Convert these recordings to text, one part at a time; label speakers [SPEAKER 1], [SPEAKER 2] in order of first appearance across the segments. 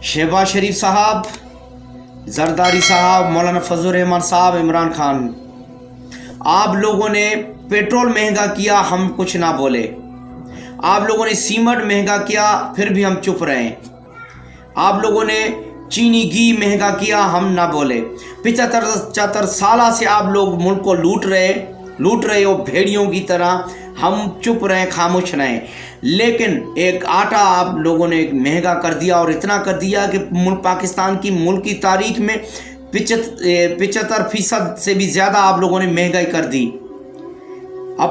[SPEAKER 1] शहबाज शरीफ साहब, जरदारी साहब, मौलाना फजल रहमान साहब, इमरान खान, आप लोगों ने पेट्रोल महंगा किया, हम कुछ ना बोले। आप लोगों ने सीमेंट महंगा किया, फिर भी हम चुप रहे। आप लोगों ने चीनी घी महंगा किया, हम ना बोले। 75 साल से आप लोग मुल्क को लूट रहे हो भेड़ियों की तरह, हम चुप रहे, खामोश रहे। लेकिन एक आटा आप लोगों ने महंगा कर दिया, और इतना कर दिया कि मुल्क पाकिस्तान की मुल्क की तारीख में 75% से भी ज़्यादा आप लोगों ने महंगाई कर दी। अब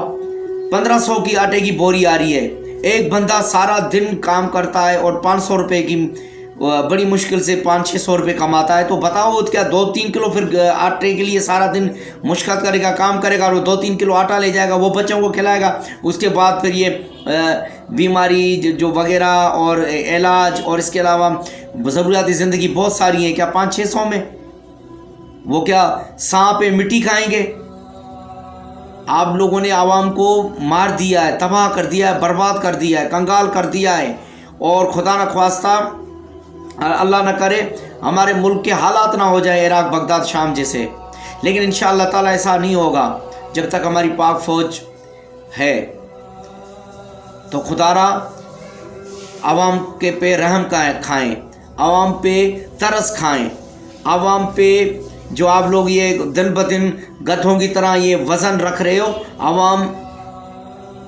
[SPEAKER 1] 1500 की आटे की बोरी आ रही है। एक बंदा सारा दिन काम करता है और 500 रुपये की बड़ी मुश्किल से 500-600 रुपये कमाता है, तो बताओ क्या 2-3 किलो फिर आटे के लिए सारा दिन मुश्किल करेगा, काम करेगा, और वो 2-3 किलो आटा ले जाएगा, वो बच्चों को खिलाएगा। उसके बाद फिर ये बीमारी जो वगैरह और इलाज और इसके अलावा ज़रूरियात ज़िंदगी बहुत सारी हैं, क्या 500-600 में वो क्या सांप मिट्टी खाएंगे? आप लोगों ने आवाम को मार दिया है, तबाह कर दिया है, बर्बाद कर दिया है, कंगाल कर दिया है। और खुदा न ख्वास्ता, अल्लाह न करे हमारे मुल्क के हालात ना हो जाए इराक़, बगदाद, शाम जैसे। लेकिन इंशाअल्लाह ताला ऐसा नहीं होगा जब तक हमारी पाक फ़ौज है। तो खुदारा आवाम के पे रहम खाएँ, आवाम पे तरस खाएँ, आवाम पे जो आप लोग ये दिन ब दिन गधों की तरह ये वज़न रख रहे हो, आवाम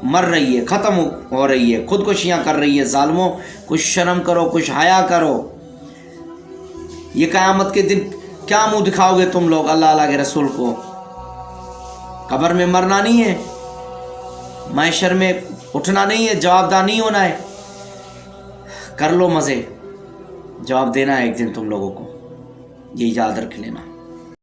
[SPEAKER 1] मर रही है, ख़त्म हो रही है, खुदकुशियाँ कर रही है। ज़ालिमों, कुछ शर्म करो, कुछ हया करो। ये क़यामत के दिन क्या मुंह दिखाओगे तुम लोग अल्लाह अल्लाह के रसूल को? कब्र में मरना नहीं है, महशर में उठना नहीं है, जवाबदार नहीं होना है। कर लो मज़े, जवाब देना है एक दिन तुम लोगों को, ये याद रख लेना।